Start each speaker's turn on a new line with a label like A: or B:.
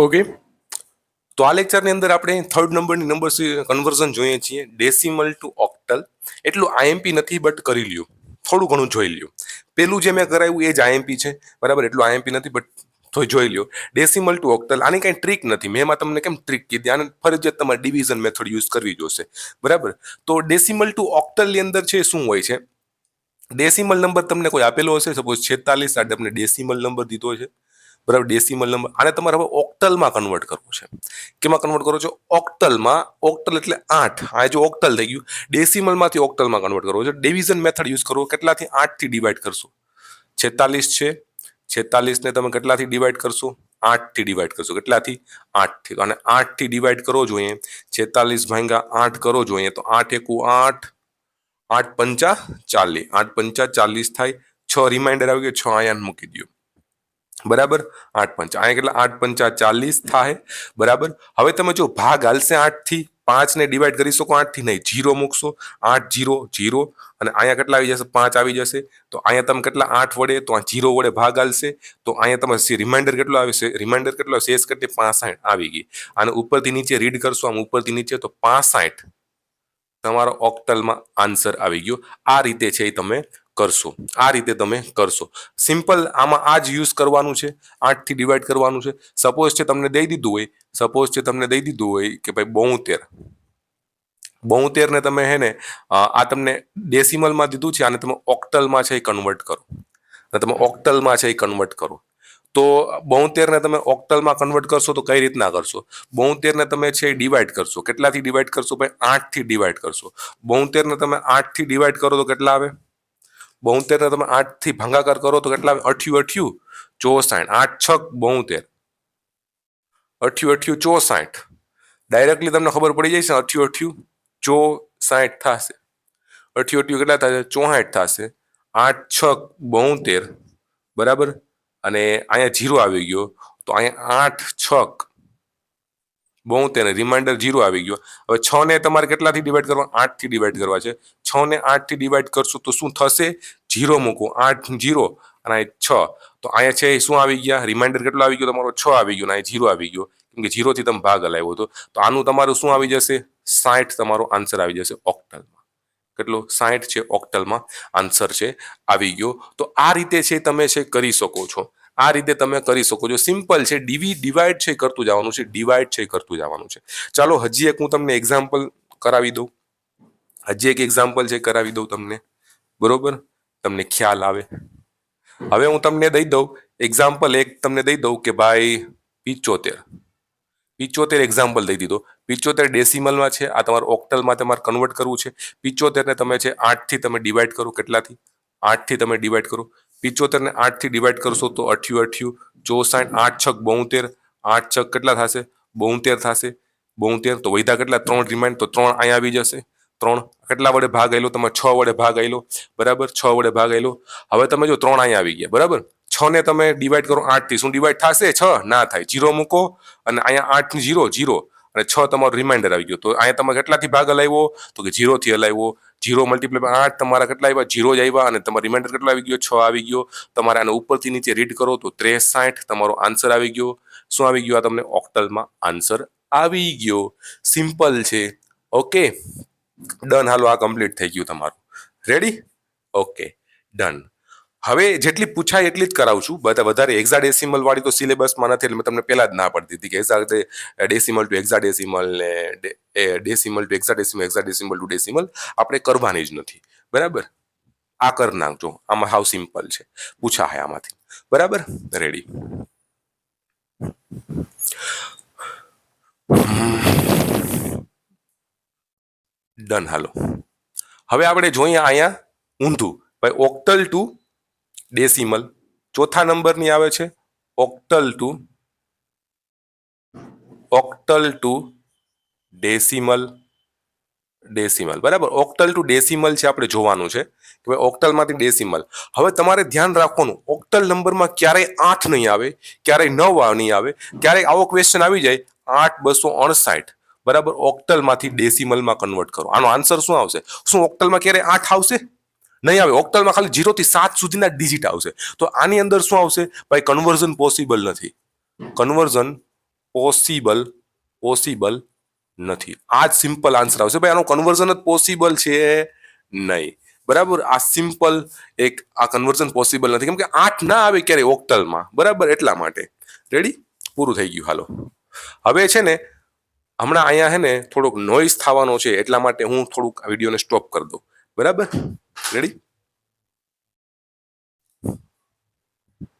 A: Okay, તો આ લેક્ચરની અંદર આપણે થર્ડ નંબરની નંબર કન્વર્ઝન જોઈએ છીએ, ડેસિમલ ટુ ઓક્ટલ. એટલું આઈએમપી નથી, બટ કરી લ્યો, થોડું ઘણું જોઈ લ્યો. પેલું જે મેં કરાવ્યું એ જ આઈએમપી છે, બરાબર? એટલું આઈએમપી નથી, બટ તો જોઈ લ્યો. ડેસિમલ ટુ ઓક્ટલ, આની કઈ ટ્રીક નથી. મેં એમાં તમને કેમ ટ્રીક કીધી? આને ફરજિયાત તમારે ડિવિઝન મેથડ યુઝ કરવી જોશે, બરાબર? તો ડેસિમલ ટુ ઓક્ટલની અંદર છે શું હોય છે? ડેસિમલ નંબર તમને કોઈ આપેલો હશે, સપોઝ 46, આ તમને ડેસિમલ નંબર દીધો છે, બરાબર? ડેસિમલ નંબર આને તમારે હવે ઓક્ટલમાં કન્વર્ટ કરવું છે. કેમાં કન્વર્ટ કરો છો? ઓક્ટલમાં. ઓક્ટલ એટલે 8. આ જો ઓક્ટલ થઈ ગયું, ડેસિમલમાંથી ઓક્ટલમાં કન્વર્ટ કરવો છે. ડિવિઝન મેથડ યુઝ કરવો. કેટલાથી? 8 થી ડિવાઈડ કરશો. 46 છે, 46 ને તમે કેટલાથી ડિવાઈડ કરશો? 8 થી ડિવાઈડ કરશો. કેટલાથી? 8 થી. અને 8 થી ડિવાઈડ કરો જોઈએ, 46 ભાગ્યા 8 કરો જોઈએ, તો 8 એકુ 8, 8 પંચા 40, 8 પંચા 40 થાય. 6 રિમાઇન્ડર આવી ગયો, 6 અહીંયા મૂકી દો, બરાબર? 8 પંચા અહીંયા કેટલા? 8 પંચા 40 થાય, બરાબર? હવે તમે જો ભાગ હાલશે 8 થી, 5 ને ડિવાઈડ કરી શકો 8 થી નહીં, 0 મૂકશો, 8 0 0, અને અહીંયા કેટલા આવી જશે? 5 આવી જશે. તો અહીંયા તમે કેટલા? 8 વડે, તો આ 0 વડે ભાગ હાલશે, તો અહીંયા તમે રિમાઇન્ડર કેટલો આવશે? રિમાઇન્ડર કેટલો? શેષ કેટલી? 65 આવી ગઈ. અને ઉપરથી નીચે રીડ કરશો, આમ ઉપરથી નીચે, તો 65 તમારો ઓક્ટલમાં આન્સર આવી ગયો. આ રીતે છે એ તમે કરશો. આ રીતે તમે કરશો. સિમ્પલ આમાં આ જ યુઝ કરવાનું છે. 8 થી ડિવાઈડ કરવાનું છે. સપોઝ છે તમને દઈ દીધું હોય, સપોઝ છે તમને દઈ દીધું હોય કે ભાઈ 72, 72 ને તમે હે ને આ તમને ડેસિમલમાં દીધું છે, આને તમે ઓક્ટલમાં છે એ કન્વર્ટ કરો. અને તમે ઓક્ટલમાં છે એ કન્વર્ટ કરો. તો 72 ને તમે ઓક્ટલમાં કન્વર્ટ કરશો તો કઈ રીતના કરશો? 72 ને તમે છે ડિવાઈડ કરશો. કેટલાથી ડિવાઈડ કરશો ભાઈ? 8 થી ડિવાઈડ કરશો. 72 ને તમે 8 થી ડિવાઈડ કરો તો કેટલા આવે? 72 ને તમે 8 થી ભાગાકાર કરો તો કેટલા આવે? 8 64. 8 છક 72, 8 64. ડાયરેક્ટલી તમને ખબર પડી જાય છે, 8 64 થશે. 8 કેટલા થશે? 64 થશે. 8 છક 72, બરાબર? અને અહીંયા 0 આવી ગયો, તો અહીંયા 8 છક 72, રિમાઇન્ડર 0 આવી ગયો. હવે 6 ને તમારે કેટલાથી ડિવાઈડ કરવા? 8 થી ડિવાઈડ કરવા છે. 6 ને 8 થી ડિવાઈડ કરશો તો શું થશે? 0 મૂકો, 8 0, અને અહીં 6, તો અહીંયા છે શું આવી ગયા? રિમાઇન્ડર કેટલો આવી ગયો તમારો? 6 આવી ગયો, અને અહીં 0 આવી ગયો, કેમ કે 0 થી તમે ભાગ હલાવ્યો હતો. તો આનું તમારું શું આવી જશે? 60 તમારો આન્સર આવી જશે ઓક્ટલમાં. કેટલો? 60 છે ઓક્ટલમાં આન્સર છે આવી ગયો. તો આ રીતે છે તમે છે કરી શકો છો. આ રીતે તમે કરી શકો છો. સિમ્પલ છે. ડિવાઈડ છે કરતું જવાનું છે. ડિવાઈડ છે કરતું જવાનું છે. ચાલો હજી એક હું તમને એક્ઝામ્પલ કરાવી દઉં. હજી એક એક્ઝામ્પલ છે કરાવી દઉં તમને, બરોબર? તમને ખ્યાલ આવે. હવે હું તમને દઈ દઉં એક્ઝામ્પલ, એક તમને દઈ દઉં કે ભાઈ 75 એક્ઝામ્પલ દઈ દીધો. 75 ડેસિમલમાં છે, આ તમારે ઓક્ટલમાં તમારે કન્વર્ટ કરવું છે. 75 ને તમે છે 8 થી તમે ડિવાઈડ કરો. કેટલાથી? 8 થી તમે ડિવાઈડ કરો. 75 ને 8 થી ડિવાઈડ કરશો તો 8 64, 8 છક 72, 8 છક કેટલા થશે? 72 થશે. 72 તો વધ્યા કેટલા? 3 રિમાઇન્ડ, તો 3 અહીંયા આવી જશે. 3 કેટલા વડે ભાગ આવેલો? તમે 6 વડે ભાગ આવેલો, બરાબર? 6 વડે ભાગ આવેલો. હવે તમે જો 3 અહીંયા આવી ગયા, બરાબર? 6 ને તમે ડિવાઈડ કરો 8 થી, શું ડિવાઈડ થશે? 6 ના થાય. 0 મૂકો, અને અહીંયા 8 0 0, અને 6 તમારો રિમાઇન્ડર આવી ગયો. તો અહીંયા તમે કેટલાથી ભાગ હલાવ્યો? તો કે 0 થી હલાવ્યો. 0 મલ્ટીપ્લાય 8 તમારા કેટલા આવ્યા? 0 જ આવ્યા, અને તમારો રિમાઇન્ડર કેટલો આવી ગયો? 6 આવી ગયો. તમારે આને ઉપરથી નીચે રીડ કરો તો 63 તમારો આન્સર આવી ગયો. શું આવી ગયો? આ તમને ઓક્ટલમાં આન્સર આવી ગયો. સિમ્પલ છે. Okay, done. હાલો, આ કમ્પ્લીટ થઈ ગયું તમારું. રેડી? Okay, done. હવે જેટલી પૂછાય એટલી જ કરાવું છું. વધારે હેક્સાડેસિમલ વાળી તો સિલેબસમાં નથી, એટલે મેં તમને પહેલા જ ના પડતી હતી કે ડેસિમલ ટુ હેક્સાડેસિમલ ને decimal to hexadecimal, hexadecimal to decimal આપણે કરવાની જ નથી, બરાબર? આ કરી નાખજો. આમાં હાવ સિમ્પલ છે, પૂછાય આમાંથી, બરાબર? રેડી? ડન. હાલો, હવે આપણે જોઈએ અહીંયા ઊંધું. ભાઈ ઓક્ટલ ટુ ડેસિમલ, ચોથા નંબરની આવે છે ઓક્ટલ ટુ ડેસિમલ, બરાબર? ઓક્ટલ ટુ ડેસિમલ છે આપણે જોવાનું છે કે ભાઈ ઓક્ટલમાંથી ડેસિમલ. હવે તમારે ધ્યાન રાખવાનું, ઓક્ટલ નંબરમાં ક્યારેય 8 નહીં આવે, ક્યારેય 9 નહીં આવે. ક્યારેય આવો ક્વેશ્ચન આવી જાય 8259, બરાબર? ઓક્ટલમાંથી ડેસિમલમાં કન્વર્ટ કરો. આનો આન્સર શું આવશે? શું ઓક્ટલમાં ક્યારેય 8 આવશે? નહીં આવે. ઓક્ટલમાં ખાલી 0 થી 7 સુધીના ડિજિટ આવશે. તો આની અંદર શું આવશે? ભાઈ કન્વર્ઝન પોસિબલ નથી. કન્વર્ઝન પોસિબલ નથી. આ જ સિમ્પલ આન્સર આવશે ભાઈ, આનું કન્વર્ઝન જ પોસિબલ છે નહીં. બરાબર, આ સિમ્પલ એક આ કન્વર્ઝન પોસિબલ નથી, કેમ કે 8 ના આવે ક્યારે ઓક્ટલમાં. બરાબર, એટલા માટે. રેડી, પૂરું થઈ ગયું. હાલો, હવે છે ને હમણાં અહીંયા હે ને થોડોક નોઈઝ થવાનો છે, એટલા માટે હું થોડુંક આ વિડીયોને સ્ટોપ કરી દઉં. બરાબર, રેડી.